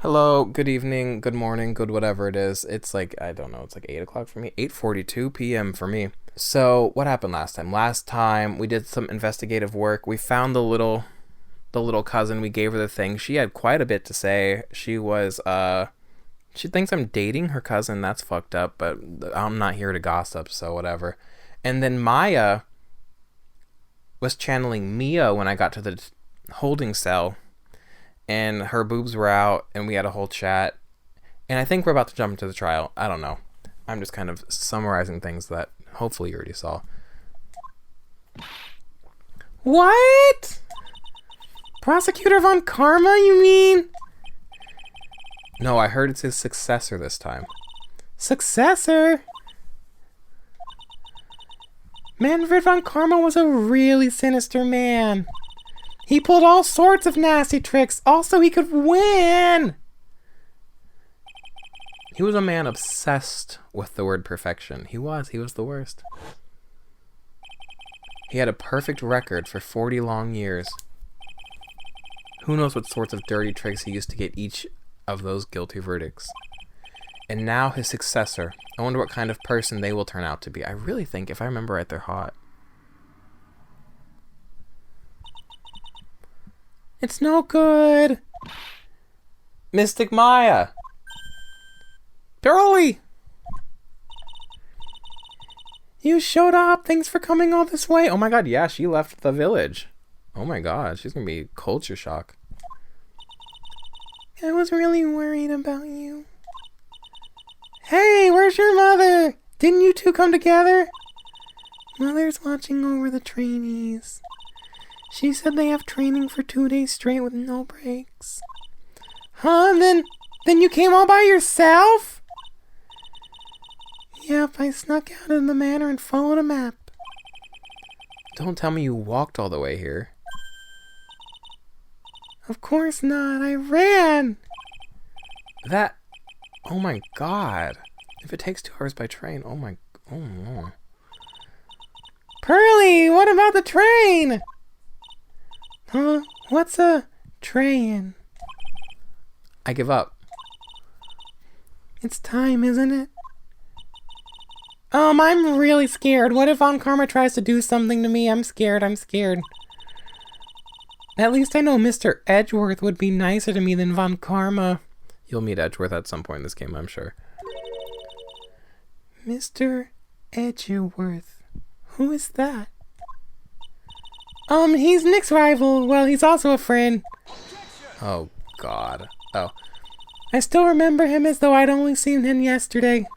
Hello, good evening, good morning, good whatever it is. It's like, I don't know, it's like 8 o'clock for me. 8:42 p.m. for me. So, what happened last time? Last time, we did some investigative work. We found the little cousin. We gave her the thing. She had quite a bit to say. She thinks I'm dating her cousin. That's fucked up, but I'm not here to gossip, so whatever. And then Maya was channeling Mia when I got to the holding cell, and her boobs were out, and we had a whole chat. And I think we're about to jump into the trial. I don't know. I'm just kind of summarizing things that hopefully you already saw. What? Prosecutor Von Karma, you mean? No, I heard it's his successor this time. Successor? Manfred Von Karma was a really sinister man. He pulled all sorts of nasty tricks. Also, he could win. He was a man obsessed with the word perfection. He was the worst. He had a perfect record for 40 long years. Who knows what sorts of dirty tricks he used to get each of those guilty verdicts. And now his successor. I wonder what kind of person they will turn out to be. I really think, if I remember right, they're hot. It's no good. Mystic Maya. Pearly. You showed up. Thanks for coming all this way. Oh my god, yeah, she left the village. Oh my god, she's gonna be culture shock. I was really worried about you. Hey, where's your mother? Didn't you two come together? Mother's watching over the trainees. She said they have training for 2 days straight with no breaks. Huh? Then you came all by yourself? Yep, I snuck out of the manor and followed a map. Don't tell me you walked all the way here. Of course not, I ran! Oh my god. If it takes 2 hours by train, oh no. Pearly, what about the train? Huh? What's a train? I give up. It's time, isn't it? I'm really scared. What if Von Karma tries to do something to me? I'm scared. At least I know Mr. Edgeworth would be nicer to me than Von Karma. You'll meet Edgeworth at some point in this game, I'm sure. Mr. Edgeworth. Who is that? He's Nick's rival. Well, he's also a friend. Oh, God. Oh. I still remember him as though I'd only seen him yesterday.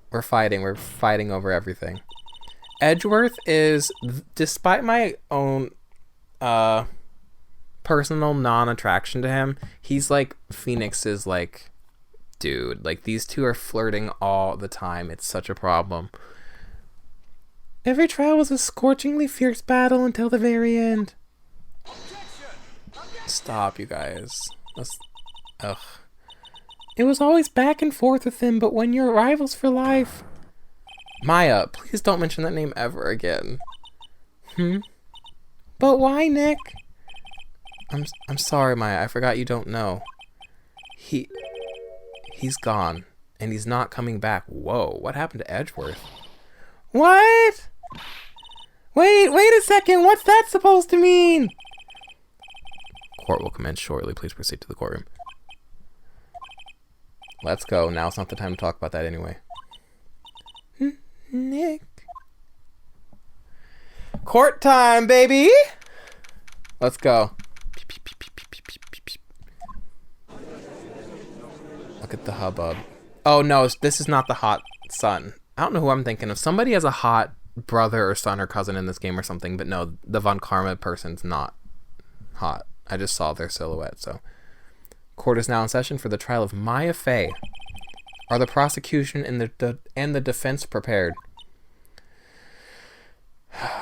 We're fighting over everything. Edgeworth is, despite my own personal non-attraction to him, he's like Phoenix's like dude. Like, these two are flirting all the time. It's such a problem. Every trial was a scorchingly fierce battle until the very end. Stop, you guys. Ugh. It was always back and forth with him, but when you're rivals for life... Maya, please don't mention that name ever again. But why, Nick? I'm sorry, Maya. I forgot you don't know. He's gone, and he's not coming back. Whoa, what happened to Edgeworth? What? Wait a second. What's that supposed to mean? Court will commence shortly. Please proceed to the courtroom. Let's go. Now's not the time to talk about that anyway. Nick. Court time, baby! Let's go. Look at the hubbub. Oh no, this is not the hot son. I don't know who I'm thinking of. Somebody has a hot brother or son or cousin in this game or something, but no, the Von Karma person's not hot. I just saw their silhouette, so. Court is now in session for the trial of Maya Fey. Are the prosecution and the defense prepared?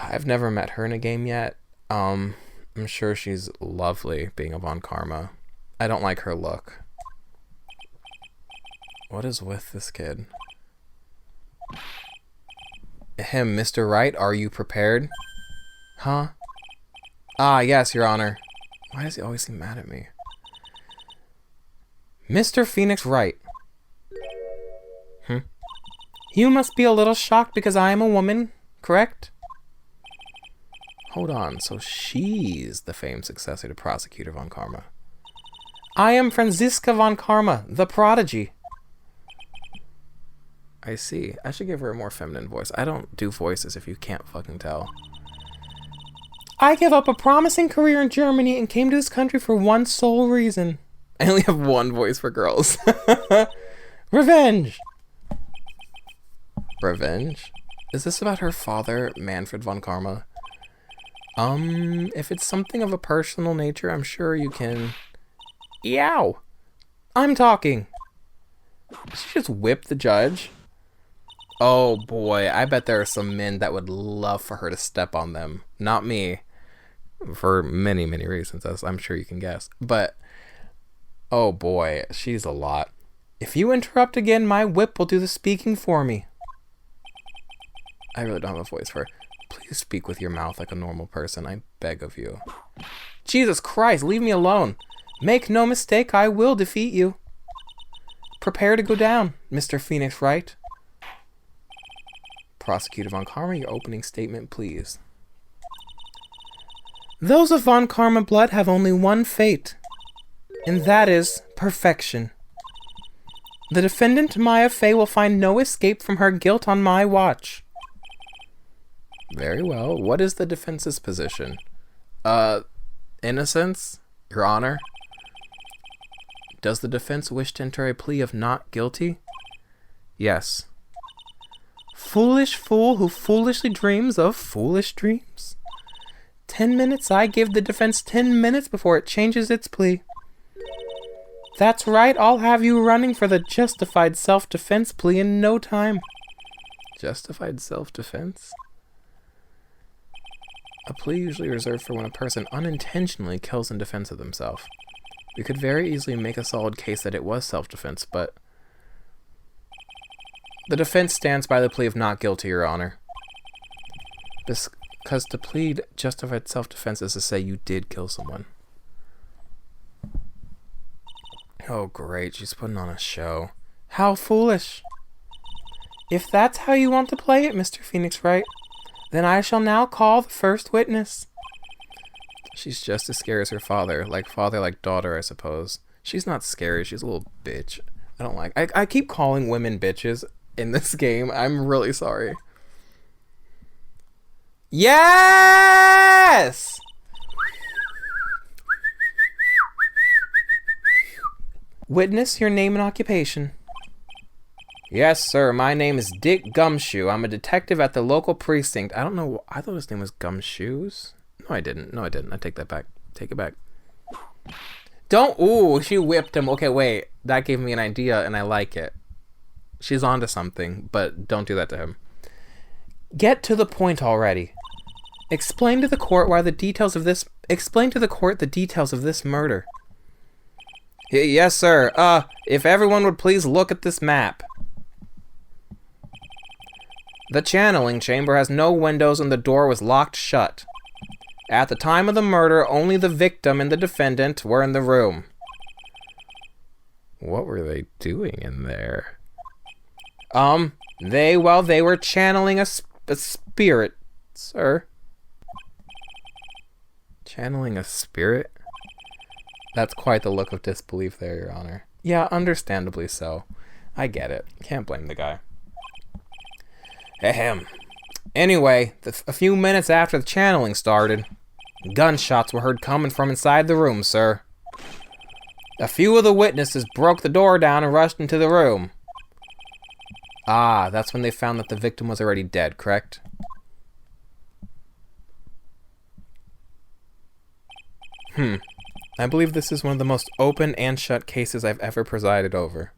I've never met her in a game yet. I'm sure she's lovely, being a Von Karma. I don't like her look. What is with this kid? Mr. Wright, are you prepared? Huh? Ah, yes, Your Honor. Why does he always seem mad at me? Mr. Phoenix Wright. You must be a little shocked because I am a woman, correct? Hold on, so she's the famed successor to Prosecutor Von Karma. I am Franziska Von Karma, the prodigy. I see. I should give her a more feminine voice. I don't do voices if you can't fucking tell. I gave up a promising career in Germany and came to this country for one sole reason. I only have one voice for girls. Revenge! Revenge? Is this about her father, Manfred von Karma? If it's something of a personal nature, I'm sure you can... Yow! I'm talking! Did she just whip the judge? Oh boy, I bet there are some men that would love for her to step on them. Not me. For many, many reasons, as I'm sure you can guess. But, oh boy, she's a lot. If you interrupt again, my whip will do the speaking for me. I really don't have a voice for her. Please speak with your mouth like a normal person, I beg of you. Jesus Christ, leave me alone. Make no mistake, I will defeat you. Prepare to go down, Mr. Phoenix Wright. Prosecutor Von Karma, your opening statement, please. Those of Von Karma blood have only one fate, and that is perfection. The defendant, Maya Fey, will find no escape from her guilt on my watch. Very well. What is the defense's position? Innocence? Your Honor? Does the defense wish to enter a plea of not guilty? Yes. Foolish fool who foolishly dreams of foolish dreams. 10 minutes? I give the defense 10 minutes before it changes its plea. That's right, I'll have you running for the justified self-defense plea in no time. Justified self-defense? A plea usually reserved for when a person unintentionally kills in defense of themselves. We could very easily make a solid case that it was self-defense, but... The defense stands by the plea of not guilty, Your Honor. Because to plead justified self-defense is to say you did kill someone. Oh, great. She's putting on a show. How foolish. If that's how you want to play it, Mr. Phoenix Wright, then I shall now call the first witness. She's just as scary as her father. Like father, like daughter, I suppose. She's not scary. She's a little bitch. I don't like... I keep calling women bitches in this game. I'm really sorry. Yes! Witness, your name and occupation. Yes, sir. My name is Dick Gumshoe. I'm a detective at the local precinct. I don't know. I thought his name was Gumshoes. No, I didn't. No, I didn't. I take that back. Take it back. Don't. Ooh, she whipped him. Okay, wait. That gave me an idea, and I like it. She's onto something, but don't do that to him. Get to the point already. Explain to the court why the details of this... Explain to the court the details of this murder. Yes, sir. If everyone would please look at this map. The channeling chamber has no windows and the door was locked shut. At the time of the murder, only the victim and the defendant were in the room. What were they doing in there? They were channeling a spirit, sir. Channeling a spirit? That's quite the look of disbelief there, Your Honor. Yeah, understandably so. I get it. Can't blame the guy. Ahem. Anyway, a few minutes after the channeling started, gunshots were heard coming from inside the room, sir. A few of the witnesses broke the door down and rushed into the room. Ah, that's when they found that the victim was already dead, correct? I believe this is one of the most open and shut cases I've ever presided over.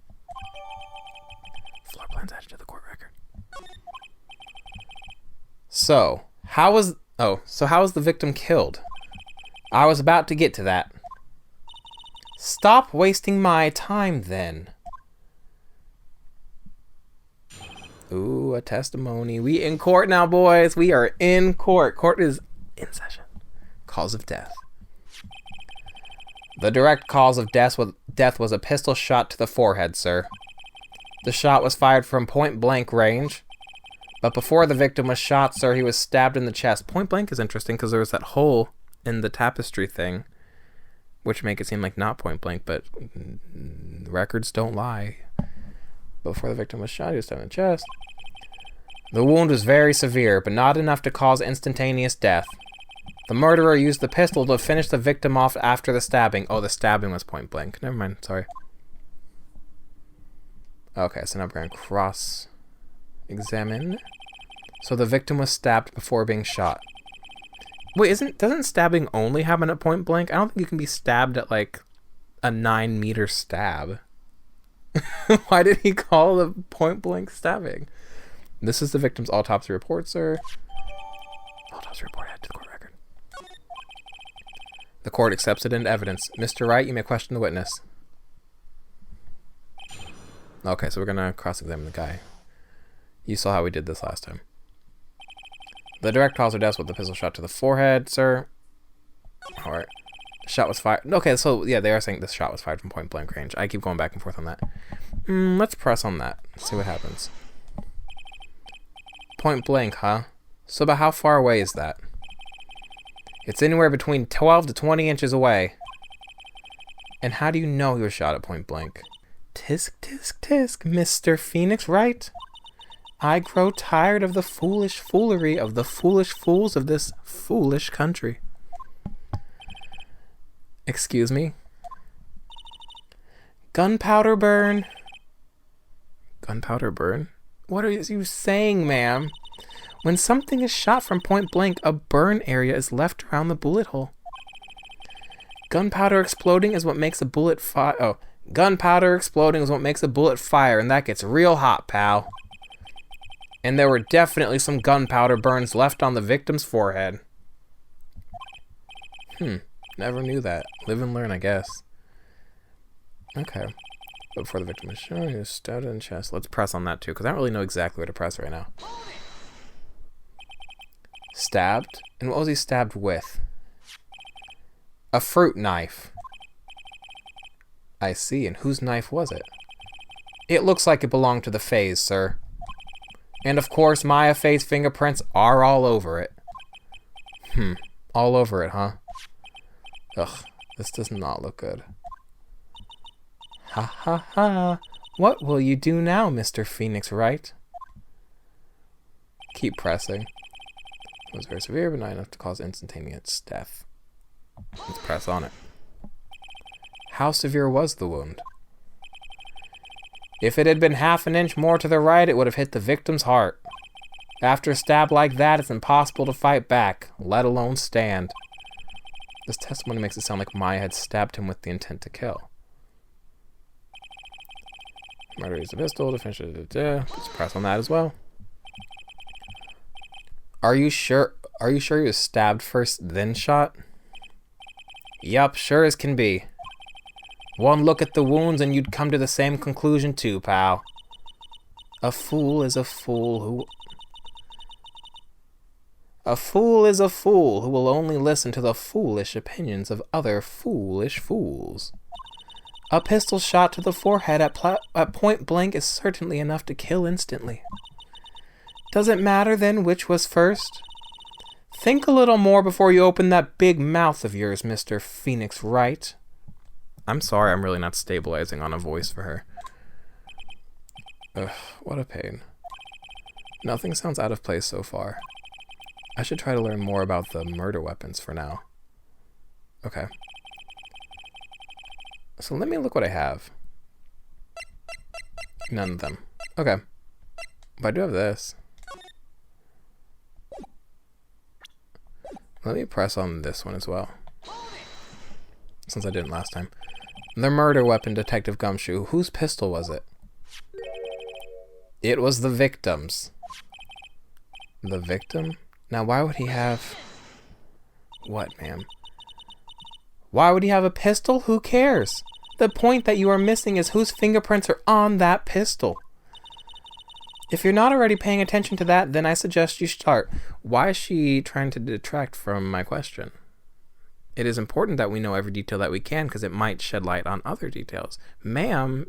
Floor plans added to the court record. So, how was the victim killed? I was about to get to that. Stop wasting my time, then. Ooh, a testimony. We in court now, boys. We are in court. Court is in session. Cause of death. The direct cause of death death was a pistol shot to the forehead, sir. The shot was fired from point-blank range. But before the victim was shot, sir, he was stabbed in the chest. Point-blank is interesting because there was that hole in the tapestry thing, which make it seem like not point-blank, but records don't lie. Before the victim was shot, he was stabbed in the chest. The wound was very severe, but not enough to cause instantaneous death. The murderer used the pistol to finish the victim off after the stabbing. Oh, the stabbing was point-blank. Never mind, sorry. Okay, so now we're going to cross-examine. So the victim was stabbed before being shot. Wait, doesn't stabbing only happen at point-blank? I don't think you can be stabbed at, like, a 9-meter stab. Why did he call the point-blank stabbing? This is the victim's autopsy report, sir. Autopsy report added to the court record. The court accepts it into evidence. Mr. Wright, you may question the witness. Okay, so we're going to cross-examine the guy. You saw how we did this last time. The direct cause of death was the pistol shot to the forehead, sir. Alright. The shot was fired. Okay, so yeah, they are saying this shot was fired from point-blank range. I keep going back and forth on that. Let's press on that. See what happens. Point-blank, huh? So about how far away is that? It's anywhere between 12 to 20 inches away. And how do you know he was shot at point-blank? Tisk, tisk, tisk, Mr. Phoenix Wright. I grow tired of the foolish foolery of the foolish fools of this foolish country. Excuse me? Gunpowder burn. Gunpowder burn? What are you saying, ma'am? When something is shot from point blank, a burn area is left around the bullet hole. Gunpowder exploding is what makes a bullet fire. Oh, gunpowder exploding is what makes a bullet fire, and that gets real hot, pal. And there were definitely some gunpowder burns left on the victim's forehead. Never knew that. Live and learn, I guess. Okay. But before the victim was shown, he was stabbed in the chest. Let's press on that too, because I don't really know exactly where to press right now. Stabbed? And what was he stabbed with? A fruit knife. I see. And whose knife was it? It looks like it belonged to the Fays, sir. And of course, Maya Faye's fingerprints are all over it. All over it, huh? Ugh, this does not look good. Ha ha ha. What will you do now, Mr. Phoenix Wright? Keep pressing. It was very severe, but not enough to cause instantaneous death. Let's press on it. How severe was the wound? If it had been half an inch more to the right, it would have hit the victim's heart. After a stab like that, it's impossible to fight back, let alone stand. This testimony makes it sound like Maya had stabbed him with the intent to kill. Murder used a pistol to finish it. Let's press on that as well. Are you sure he was stabbed first, then shot? Yup, sure as can be. One look at the wounds and you'd come to the same conclusion too, pal. A fool is a fool who... A fool is a fool who will only listen to the foolish opinions of other foolish fools. A pistol shot to the forehead at point blank is certainly enough to kill instantly. Does it matter then which was first? Think a little more before you open that big mouth of yours, Mr. Phoenix Wright. I'm sorry, I'm really not stabilizing on a voice for her. Ugh, what a pain. Nothing sounds out of place so far. I should try to learn more about the murder weapons for now. Okay. So let me look what I have. None of them. Okay. But I do have this. Let me press on this one as well. Since I didn't last time. The murder weapon, Detective Gumshoe. Whose pistol was it? It was the victim's. The victim? Now why would he have... What, ma'am? Why would he have a pistol? Who cares? The point that you are missing is whose fingerprints are on that pistol. If you're not already paying attention to that, then I suggest you start. Why is she trying to detract from my question? It is important that we know every detail that we can because it might shed light on other details. Ma'am,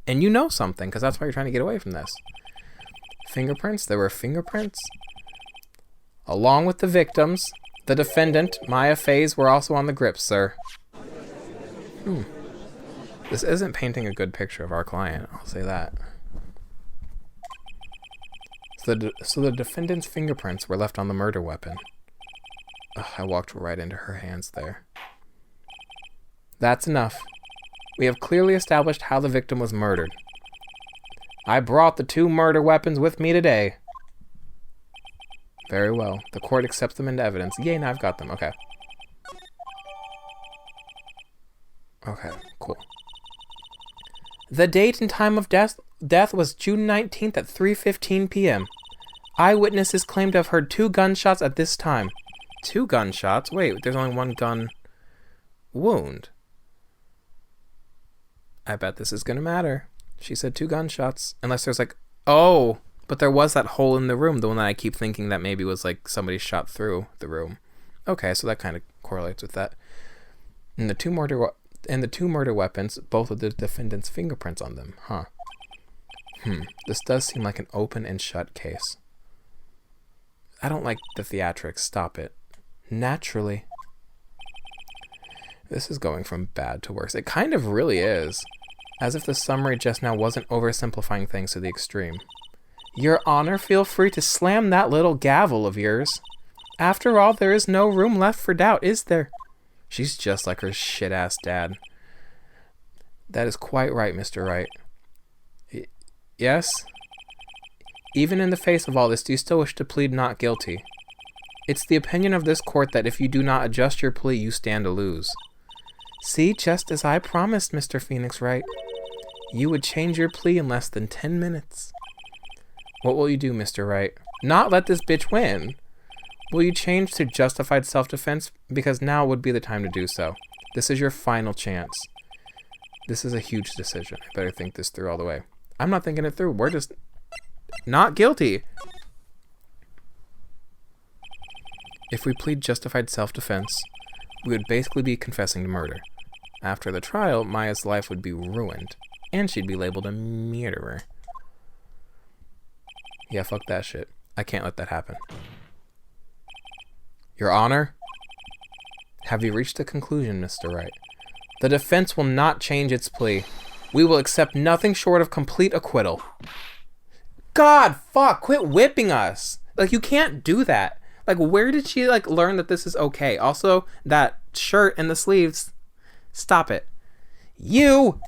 and you know something because that's why you're trying to get away from this. Fingerprints? There were fingerprints? Along with the victims, the defendant, Maya Faye's, were also on the grips, sir. This isn't painting a good picture of our client, I'll say that. So the defendant's fingerprints were left on the murder weapon. Ugh, I walked right into her hands there. That's enough. We have clearly established how the victim was murdered. I brought the 2 murder weapons with me today. Very well. The court accepts them into evidence. Yay, now I've got them. Okay. Okay, cool. The date and time of death was June 19th at 3:15 p.m. Eyewitnesses claim to have heard 2 gunshots at this time. 2 gunshots? Wait, there's only 1 gun wound. I bet this is gonna matter. She said 2 gunshots. Unless there's like... Oh! But there was that hole in the room. The one that I keep thinking that maybe was like somebody shot through the room. Okay, so that kind of correlates with that. And the 2 murder weapons, both with the defendant's fingerprints on them. Huh. This does seem like an open and shut case. I don't like the theatrics. Stop it. Naturally. This is going from bad to worse. It kind of really is. As if the summary just now wasn't oversimplifying things to the extreme. Your Honor, feel free to slam that little gavel of yours. After all, there is no room left for doubt, is there? She's just like her shit-ass dad. That is quite right, Mr. Wright. Yes? Even in the face of all this, do you still wish to plead not guilty? It's the opinion of this court that if you do not adjust your plea, you stand to lose. See, just as I promised, Mr. Phoenix Wright. You would change your plea in less than 10 minutes. What will you do, Mr. Wright? Not let this bitch win. Will you change to justified self-defense? Because now would be the time to do so. This is your final chance. This is a huge decision. I better think this through all the way. I'm not thinking it through. We're just not guilty. If we plead justified self-defense, we would basically be confessing to murder. After the trial, Maya's life would be ruined, and she'd be labeled a murderer. Yeah, fuck that shit. I can't let that happen. Your Honor? Have you reached a conclusion, Mr. Wright? The defense will not change its plea. We will accept nothing short of complete acquittal. God, fuck, quit whipping us. Like, you can't do that. Like, where did she, like, learn that this is okay? Also, that shirt and the sleeves. Stop it. You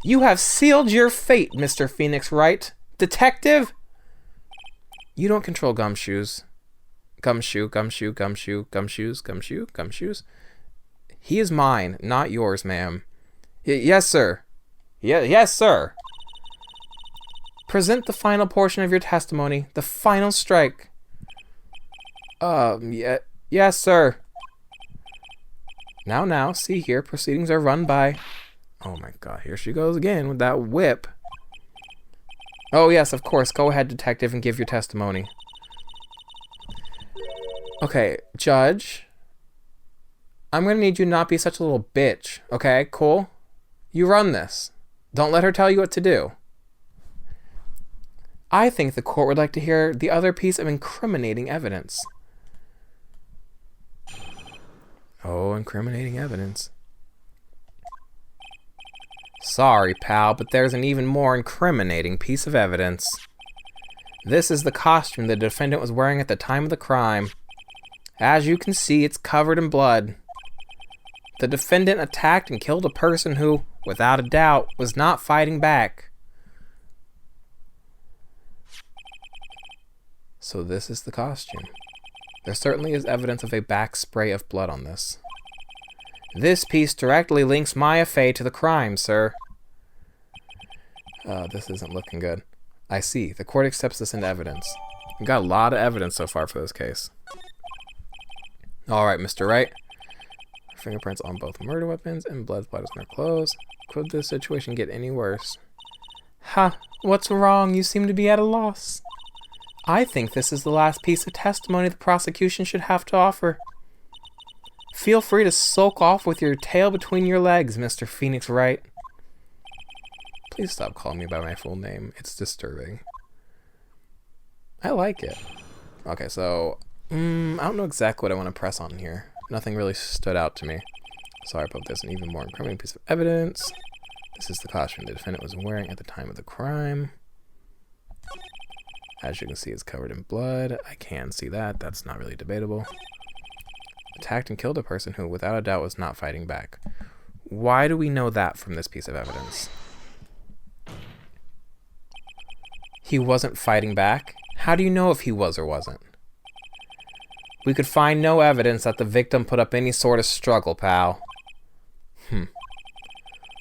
have sealed your fate, Mr. Phoenix Wright. Detective? You don't control gumshoes. Gumshoes. He is mine, not yours, ma'am. Yes, sir. Yes, sir. Present the final portion of your testimony. The final strike. Yes, sir. Now, see here, proceedings are run by... Oh my god, here she goes again with that whip. Oh yes, of course, go ahead, detective, and give your testimony. Okay, Judge. I'm gonna need you not be such a little bitch, okay? Cool? You run this. Don't let her tell you what to do. I think the court would like to hear the other piece of incriminating evidence. Oh, incriminating evidence. Sorry, pal, but there's an even more incriminating piece of evidence. This is the costume the defendant was wearing at the time of the crime. As you can see, it's covered in blood. The defendant attacked and killed a person who, without a doubt, was not fighting back. So this is the costume. There certainly is evidence of a back spray of blood on this. This piece directly links Maya Faye to the crime, sir. This isn't looking good. I see. The court accepts this into evidence. We've got a lot of evidence so far for this case. Alright, Mr. Wright. Fingerprints on both murder weapons and blood splatters on their clothes. Could this situation get any worse? Ha! What's wrong? You seem to be at a loss. I think this is the last piece of testimony the prosecution should have to offer. Feel free to sulk off with your tail between your legs, Mr. Phoenix Wright. Please stop calling me by my full name. It's disturbing. I like it. Okay, so I don't know exactly what I want to press on here. Nothing really stood out to me. Sorry about this. An even more incriminating piece of evidence. This is the costume the defendant was wearing at the time of the crime. As you can see, it's covered in blood. I can see that. That's not really debatable. Attacked and killed a person who, without a doubt, was not fighting back. Why do we know that from this piece of evidence? He wasn't fighting back? How do you know if he was or wasn't? We could find no evidence that the victim put up any sort of struggle, pal.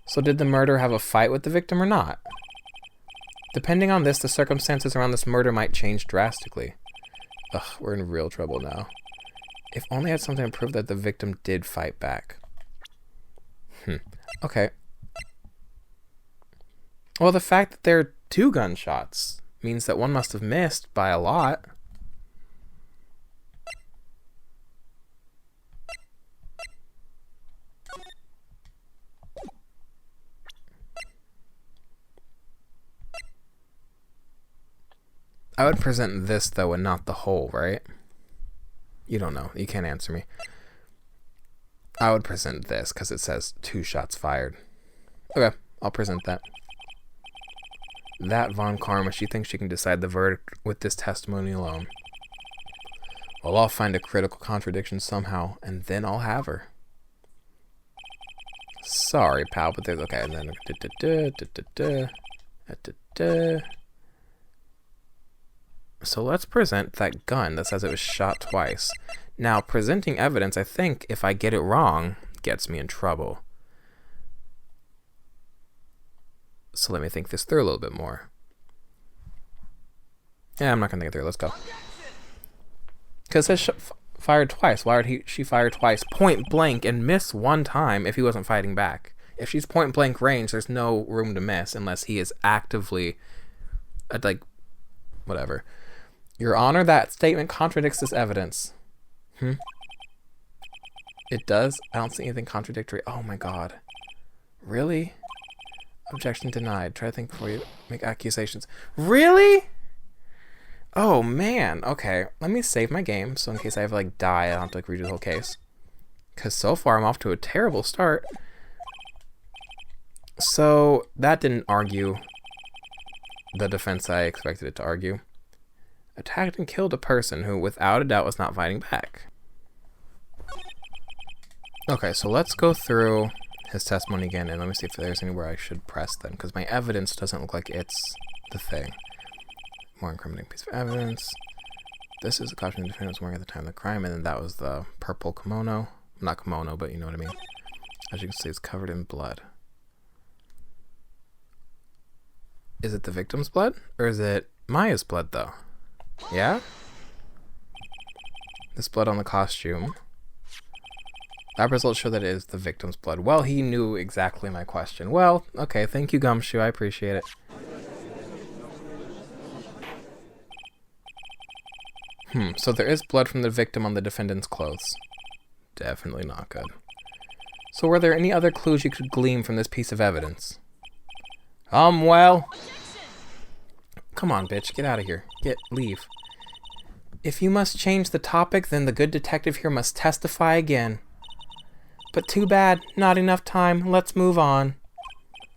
So did the murderer have a fight with the victim or not? Depending on this, the circumstances around this murder might change drastically. Ugh, we're in real trouble now. If only I had something to prove that the victim did fight back. Okay. Well, the fact that there are 2 gunshots means that one must have missed by a lot. I would present this, though, and not the whole, right? You don't know. You can't answer me. I would present this, because it says 2 shots fired. Okay, I'll present that. That Von Karma, she thinks she can decide the verdict with this testimony alone. Well, I'll find a critical contradiction somehow, and then I'll have her. Sorry, pal, but there's... Okay, and then... So let's present that gun that says it was shot twice. Now, presenting evidence, I think, if I get it wrong, gets me in trouble. So let me think this through a little bit more. Yeah, I'm not going to think it through. Let's go. Because it says fired twice. Why would she fire twice point blank and miss one time if he wasn't fighting back? If she's point blank range, there's no room to miss unless he is actively, like, whatever. Your Honor, that statement contradicts this evidence. It does? I don't see anything contradictory. Oh my god. Really? Objection denied. Try to think before you make accusations. Really? Oh man. Okay. Let me save my game so in case I have like die, I don't have to like redo the whole case. Because so far I'm off to a terrible start. So that didn't argue the defense I expected it to argue. Attacked and killed a person who, without a doubt, was not fighting back. Okay, so let's go through his testimony again, and let me see if there's anywhere I should press them, because my evidence doesn't look like it's the thing. More incriminating piece of evidence. This is the costume the defendant was wearing at the time of the crime, and then that was the purple kimono. Not kimono, but you know what I mean. As you can see, it's covered in blood. Is it the victim's blood, or is it Maya's blood, though? Yeah? This blood on the costume. Lab results show that it is the victim's blood. Well, he knew exactly my question. Well, okay, thank you, Gumshoe. I appreciate it. So there is blood from the victim on the defendant's clothes. Definitely not good. So were there any other clues you could glean from this piece of evidence? Well... Come on, bitch. Get out of here. Leave. If you must change the topic, then the good detective here must testify again. But too bad. Not enough time. Let's move on.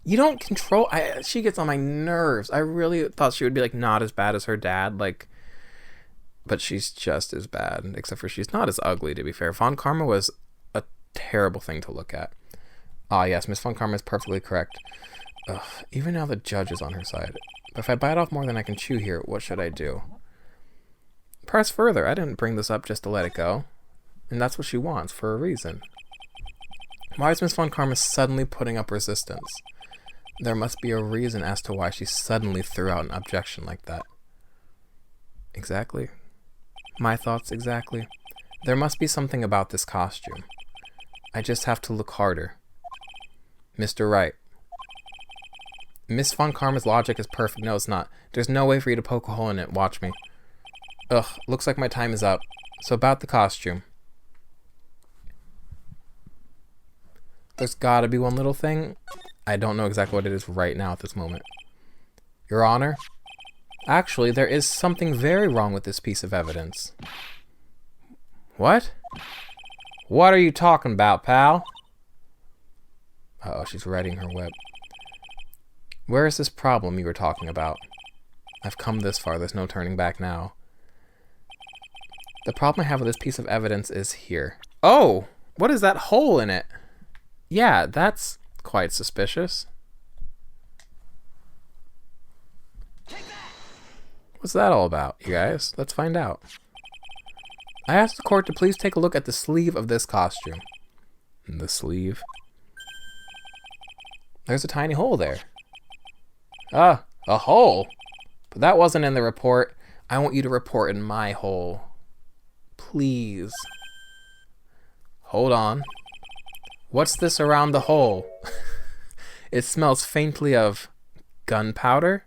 You don't control... she gets on my nerves. I really thought she would be, like, not as bad as her dad. Like... But she's just as bad. Except for she's not as ugly, to be fair. Von Karma was a terrible thing to look at. Ah, yes. Miss Von Karma is perfectly correct. Ugh, even now the judge is on her side. But if I bite off more than I can chew here, what should I do? Press further. I didn't bring this up just to let it go. And that's what she wants, for a reason. Why is Miss Von Karma suddenly putting up resistance? There must be a reason as to why she suddenly threw out an objection like that. Exactly. My thoughts exactly. There must be something about this costume. I just have to look harder. Mr. Wright. Miss Von Karma's logic is perfect. No, it's not. There's no way for you to poke a hole in it. Watch me. Ugh, looks like my time is up. So about the costume. There's gotta be one little thing. I don't know exactly what it is right now at this moment. Your Honor, actually, there is something very wrong with this piece of evidence. What? What are you talking about, pal? Uh-oh, she's writing her whip. Where is this problem you were talking about? I've come this far, there's no turning back now. The problem I have with this piece of evidence is here. Oh! What is that hole in it? Yeah, that's quite suspicious. What's that all about, you guys? Let's find out. I asked the court to please take a look at the sleeve of this costume. The sleeve? There's a tiny hole there. Ah, a hole? But that wasn't in the report. I want you to report in my hole. Please. Hold on. What's this around the hole? It smells faintly of gunpowder.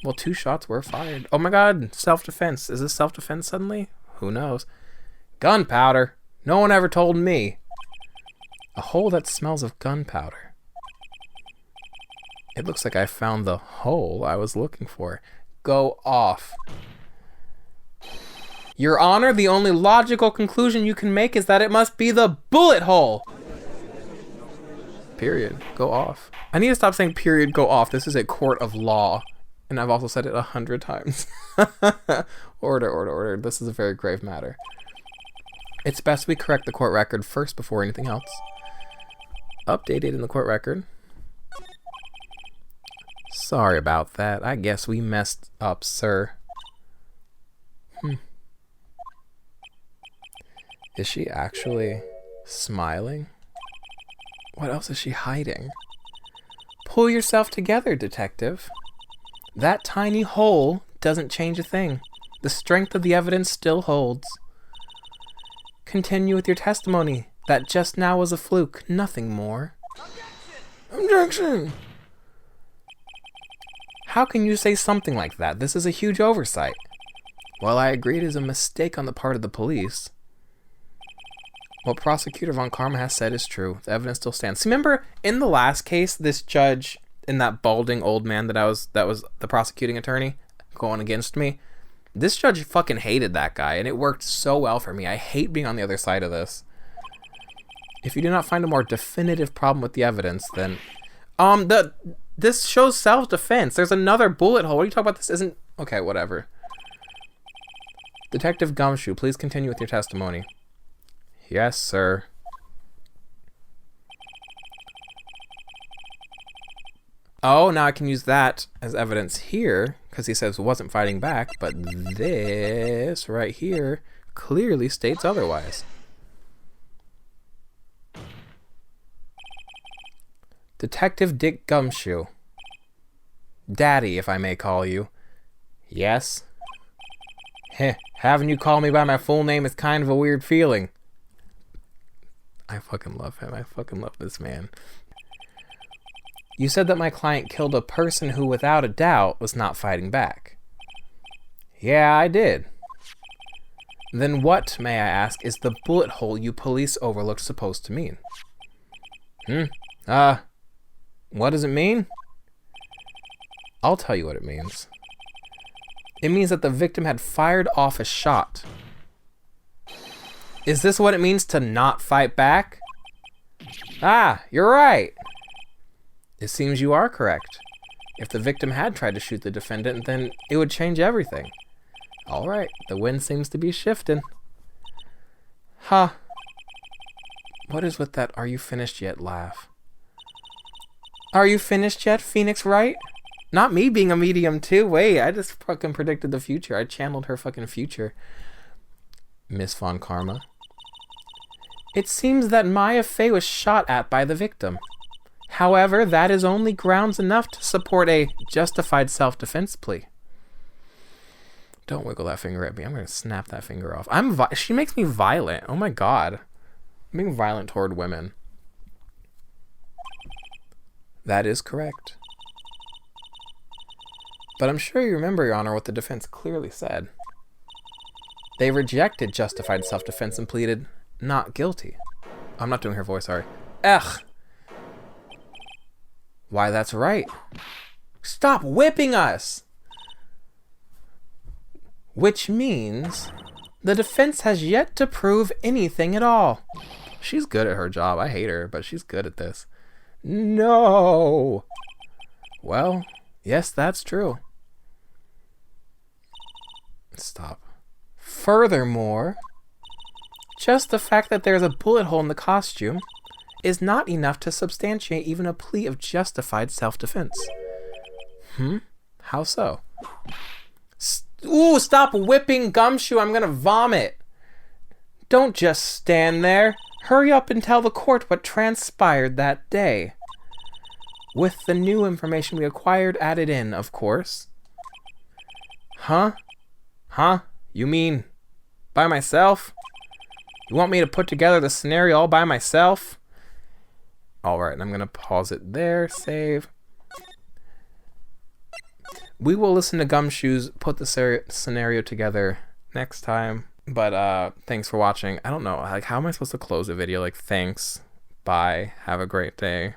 Well, 2 shots were fired. Oh my god, self-defense. Is this self-defense suddenly? Who knows? Gunpowder. No one ever told me. A hole that smells of gunpowder. It looks like I found the hole I was looking for. Go off. Your Honor, the only logical conclusion you can make is that it must be the bullet hole. Period. Go off. I need to stop saying period, go off. This is a court of law. And I've also said it 100 times. Order, order, order. This is a very grave matter. It's best we correct the court record first before anything else. Updated in the court record. Sorry about that. I guess we messed up, sir. Is she actually smiling? What else is she hiding? Pull yourself together, detective. That tiny hole doesn't change a thing. The strength of the evidence still holds. Continue with your testimony. That just now was a fluke, nothing more. Objection! How can you say something like that? This is a huge oversight. Well, I agree it is a mistake on the part of the police. What Prosecutor Von Karma has said is true. The evidence still stands. See, remember in the last case, this judge and that balding old man that was the prosecuting attorney going against me? This judge fucking hated that guy, and it worked so well for me. I hate being on the other side of this. If you do not find a more definitive problem with the evidence, then this shows self-defense. There's another bullet hole. What are you talking about? This isn't... Okay, whatever. Detective Gumshoe, please continue with your testimony. Yes, sir. Oh, now I can use that as evidence here, because he says wasn't fighting back, but this right here clearly states otherwise. Detective Dick Gumshoe. Daddy, if I may call you. Yes? Heh, having you call me by my full name is kind of a weird feeling. I fucking love him. I fucking love this man. You said that my client killed a person who, without a doubt, was not fighting back. Yeah, I did. Then what, may I ask, is the bullet hole you police overlooked supposed to mean? What does it mean? I'll tell you what it means. It means that the victim had fired off a shot. Is this what it means to not fight back? Ah, you're right. It seems you are correct. If the victim had tried to shoot the defendant, then it would change everything. All right, the wind seems to be shifting. Huh. What is with that "are you finished yet" laugh? Are you finished yet, Phoenix Wright? Not me being a medium too. Wait, I just fucking predicted the future. I channeled her fucking future. Miss Von Karma. It seems that Maya Fey was shot at by the victim. However, that is only grounds enough to support a justified self-defense plea. Don't wiggle that finger at me. I'm going to snap that finger off. She makes me violent. Oh my god. I'm being violent toward women. That is correct. But I'm sure you remember, Your Honor, what the defense clearly said. They rejected justified self-defense and pleaded not guilty. I'm not doing her voice, sorry. Ugh. Why, that's right. Stop whipping us! Which means the defense has yet to prove anything at all. She's good at her job. I hate her, but she's good at this. No! Well, yes, that's true. Stop. Furthermore, just the fact that there's a bullet hole in the costume is not enough to substantiate even a plea of justified self-defense. How so? Ooh, stop whipping Gumshoe. I'm gonna vomit. Don't just stand there. Hurry up and tell the court what transpired that day. With the new information we acquired added in, of course. Huh? You mean by myself? You want me to put together the scenario all by myself? Alright, and I'm going to pause it there, save. We will listen to Gumshoes put the scenario together next time. But thanks for watching. I don't know, like, how am I supposed to close the video? Like, thanks, bye, have a great day.